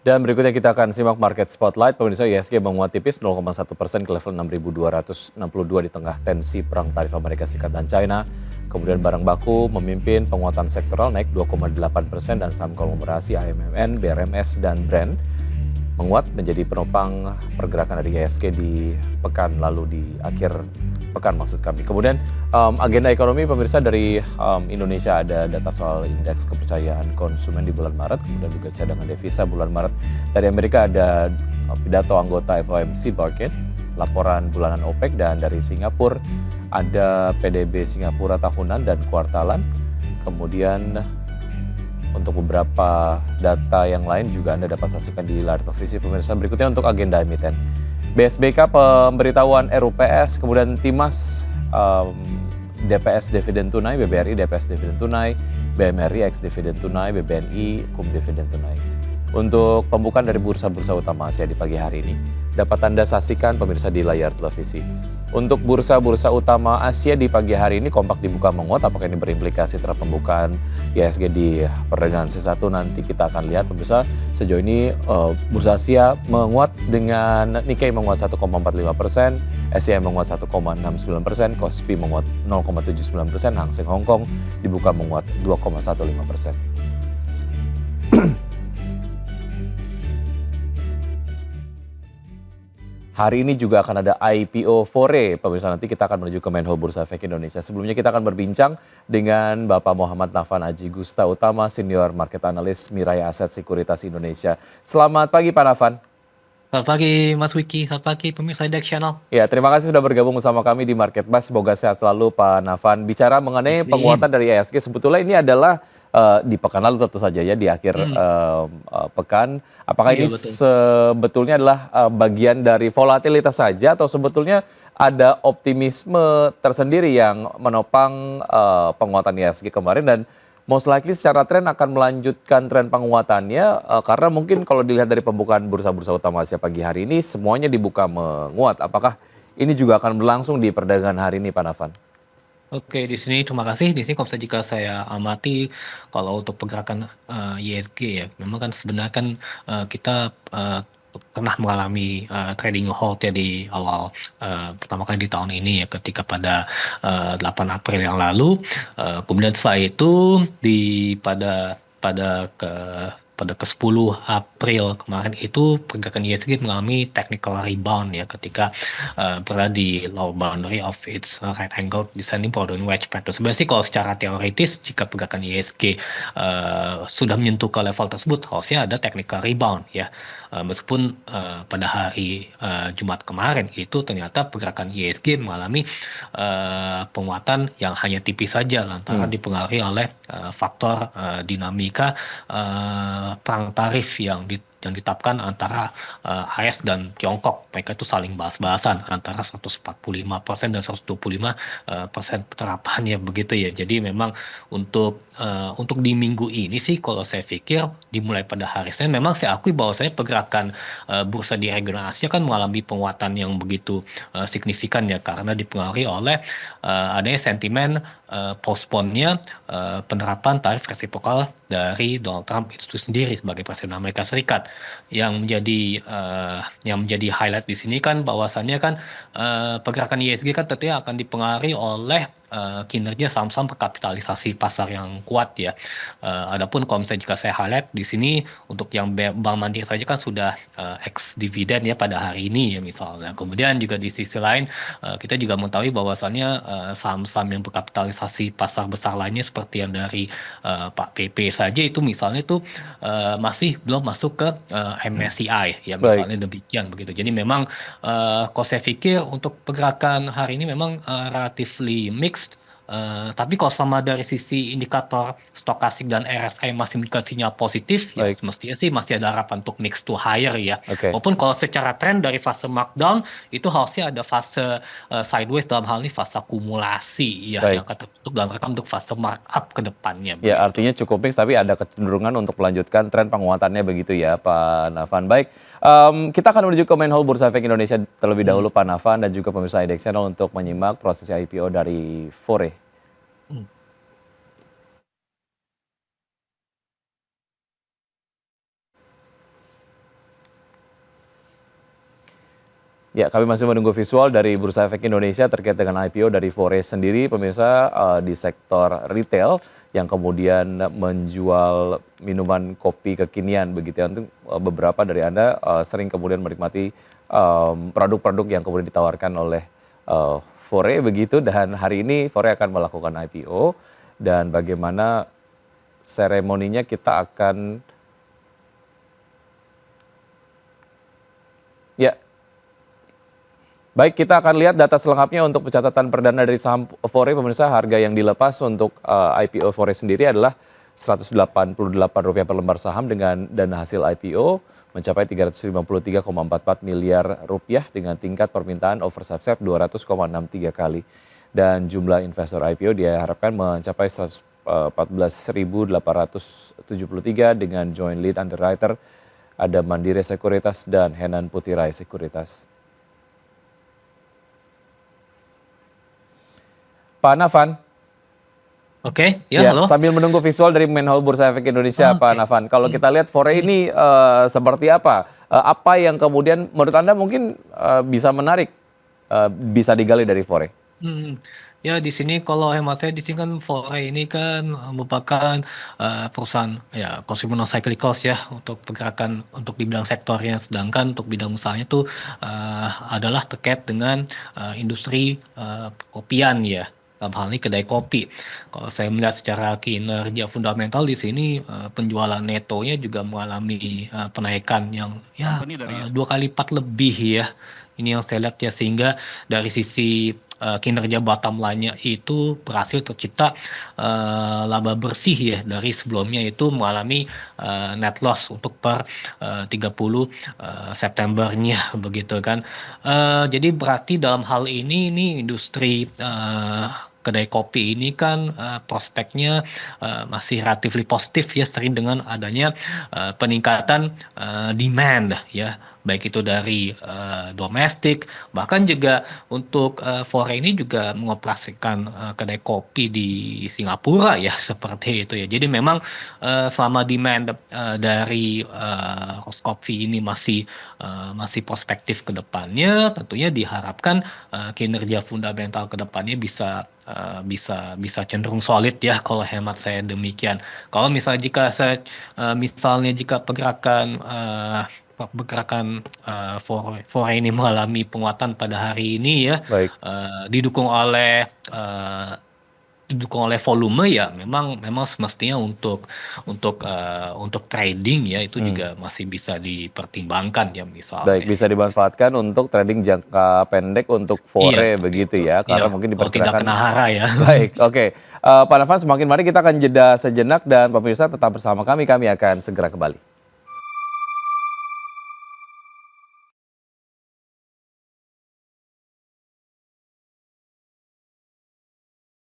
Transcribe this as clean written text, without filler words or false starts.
Dan berikutnya kita akan simak market spotlight. Pemirsa, IHSG menguat tipis 0,1% ke level 6.262 di tengah tensi perang tarif Amerika Serikat dan China. Kemudian barang baku memimpin penguatan sektoral naik 2,8% dan saham konglomerasi AMMN, BRMS, dan Brand menguat menjadi penopang pergerakan dari IHSG di pekan lalu, di akhir pekan maksud kami. Kemudian agenda ekonomi pemirsa dari Indonesia ada data soal indeks kepercayaan konsumen di bulan Maret, kemudian juga cadangan devisa bulan Maret. Dari Amerika ada pidato anggota FOMC Barcade, laporan bulanan OPEC, dan dari Singapura ada PDB Singapura tahunan dan kuartalan. Kemudian untuk beberapa data yang lain juga Anda dapat saksikan di layar televisi pemirsa. Berikutnya untuk agenda emiten. BSBK pemberitahuan RUPS, kemudian Timas DPS dividen tunai, BBRI DPS dividen tunai, BMRI ex dividen tunai, BBNI kum dividen tunai. Untuk pembukaan dari bursa-bursa utama Asia di pagi hari ini dapat Anda saksikan pemirsa di layar televisi. Untuk bursa-bursa utama Asia di pagi hari ini kompak dibuka menguat. Apakah ini berimplikasi terhadap pembukaan IHSG di perdagangan C1? Nanti kita akan lihat pemirsa. Sejauh ini bursa Asia menguat dengan Nikkei menguat 1,45%, SCI menguat 1,69%, Kospi menguat 0,79%, Hang Seng Hong Kong dibuka menguat 2,15%. Hari ini juga akan ada IPO Fore, pemirsa. Nanti kita akan menuju ke Menho Bursa Efek Indonesia. Sebelumnya kita akan berbincang dengan Bapak Muhammad Nafan Aji Gusta Utama, Senior Market Analyst Mirai Aset Sekuritas Indonesia. Selamat pagi Pak Nafan. Selamat pagi Mas Wiki, selamat pagi pemirsa Index Channel. Ya, terima kasih sudah bergabung bersama kami di Market Bus. Semoga sehat selalu Pak Nafan. Bicara mengenai penguatan dari IHSG, sebetulnya ini adalah di pekan lalu tentu saja ya, di akhir pekan. Apakah Iya ini betul. sebetulnya adalah bagian dari volatilitas saja atau sebetulnya ada optimisme tersendiri yang menopang penguatan IHSG kemarin, dan most likely secara tren akan melanjutkan tren penguatannya karena mungkin kalau dilihat dari pembukaan bursa-bursa utama Asia pagi hari ini semuanya dibuka menguat. Apakah ini juga akan berlangsung di perdagangan hari ini Pak Nafan? Oke, di sini terima kasih. Di sini kalau misalnya jika saya amati kalau untuk pergerakan ISG ya, memang kan sebenarnya kan kita pernah mengalami trading halt ya di awal pertama kali di tahun ini ya, ketika pada 8 April yang lalu. Kemudian setelah itu pada ke 10 April kemarin itu pergerakan ISG mengalami technical rebound ya, ketika berada di low boundary of its right angle descending Broaden wedge pattern. Sebenarnya sih kalau secara teoritis jika pergerakan ISG sudah menyentuh ke level tersebut harusnya ada technical rebound ya. Meskipun pada hari Jumat kemarin itu ternyata pergerakan ISG mengalami penguatan yang hanya tipis saja lantaran dipengaruhi oleh faktor dinamika perang tarif yang ditetapkan antara AS dan Tiongkok. Mereka itu saling bahas-bahasan antara 145% dan 125% penerapannya begitu ya. Jadi memang untuk di minggu ini sih kalau saya pikir dimulai pada hari Senin memang saya akui bahwasanya pergerakan bursa di regional Asia kan mengalami penguatan yang begitu signifikan ya, karena dipengaruhi oleh adanya sentimen postpone-nya penerapan tarif resiprokal dari Donald Trump itu sendiri sebagai Presiden Amerika Serikat. Yang menjadi highlight di sini kan bahwasannya kan pergerakan ISG kan tentunya akan dipengaruhi oleh kinerja saham-saham berkapitalisasi pasar yang kuat ya. Adapun kalau misalnya jika saya highlight di sini untuk yang Bank Mandiri saja kan sudah ex dividen ya pada hari ini ya misalnya. Kemudian juga di sisi lain kita juga mengetahui bahwasannya saham-saham yang berkapitalisasi pasar besar lainnya seperti yang dari Pak PP saja itu misalnya itu masih belum masuk ke MSCI ya Baik. misalnya demikian begitu. Jadi memang kalau saya pikir untuk pergerakan hari ini memang relatively mixed. Tapi kalau sama dari sisi indikator stokastik dan RSI masih indikasinya positif, ya Baik, semestinya sih masih ada harapan untuk mix to higher ya. oke. Walaupun kalau secara tren dari fase markdown itu harusnya ada fase sideways, dalam hal ini fase akumulasi ya Baik. yang akan terbentuk dalam rangka untuk fase markup ke depannya Ya, begitu. artinya cukup mix tapi ada kecenderungan untuk melanjutkan tren penguatannya begitu ya Pak Nafan. Baik, kita akan menuju ke main hall Bursa Efek Indonesia terlebih Hmm. dahulu Pak Nafan dan juga pemirsa IDX Channel untuk menyimak proses IPO dari Fore. Hmm. Ya, kami masih menunggu visual dari Bursa Efek Indonesia terkait dengan IPO dari Fore sendiri, pemirsa, di sektor retail yang kemudian menjual minuman kopi kekinian begitu ya. Untuk beberapa dari Anda sering kemudian menikmati produk-produk yang kemudian ditawarkan oleh Fore begitu, dan hari ini Fore akan melakukan IPO, dan bagaimana seremoninya kita akan ya. Baik, kita akan lihat data selengkapnya untuk pencatatan perdana dari saham Fore. Pemirsa, harga yang dilepas untuk IPO Fore sendiri adalah Rp188 per lembar saham, dengan dana hasil IPO mencapai Rp353,44 miliar dengan tingkat permintaan oversubscribe 200,63 kali. Dan jumlah investor IPO diharapkan mencapai 114.873 dengan joint lead underwriter ada Mandiri Sekuritas dan Henan Putirai Sekuritas. Pak Navan. Oke, ya, halo. Sambil menunggu visual dari Menhol Bursa Efek Indonesia, Pak Navan. Kalau kita lihat Fore ini seperti apa? Apa yang kemudian menurut Anda mungkin bisa menarik, bisa digali dari Fore? Ya, di sini kalau hemat saya di sini kan Fore ini kan merupakan perusahaan ya consumer non cyclicals ya untuk pergerakan untuk di bidang sektornya, sedangkan untuk bidang usahanya tuh adalah terkait dengan industri kopian ya. Dalam hal ini kedai kopi. Kalau saya melihat secara kinerja fundamental di sini penjualan netonya juga mengalami penaikan yang ya 2 kali lipat lebih ya. Ini yang saya lihat ya, sehingga dari sisi kinerja bottom line-nya itu berhasil tercipta laba bersih ya, dari sebelumnya itu mengalami net loss untuk per 30 Septembernya begitu kan. Jadi berarti dalam hal ini industri kedai kopi ini kan prospeknya masih relatively positif ya, sering dengan adanya peningkatan demand ya, baik itu dari domestik, bahkan juga untuk Fore ini juga mengoperasikan kedai kopi di Singapura ya seperti itu ya. Jadi memang selama demand dari roast coffee ini masih prospektif ke depannya, tentunya diharapkan kinerja fundamental ke depannya bisa cenderung solid ya, kalau hemat saya demikian. Kalau misalnya jika pergerakan Fore ini mengalami penguatan pada hari ini ya, Baik. didukung oleh volume ya, memang semestinya untuk trading ya itu juga masih bisa dipertimbangkan ya, Baik, misalnya. bisa dimanfaatkan untuk trading jangka pendek untuk Fore Seperti begitu itu. ya, Iya, karena mungkin kalau tidak diperkirakan. kena hara ya. Baik, oke. Pak Navan, semakin mari kita akan jeda sejenak, dan pemirsa tetap bersama kami akan segera kembali.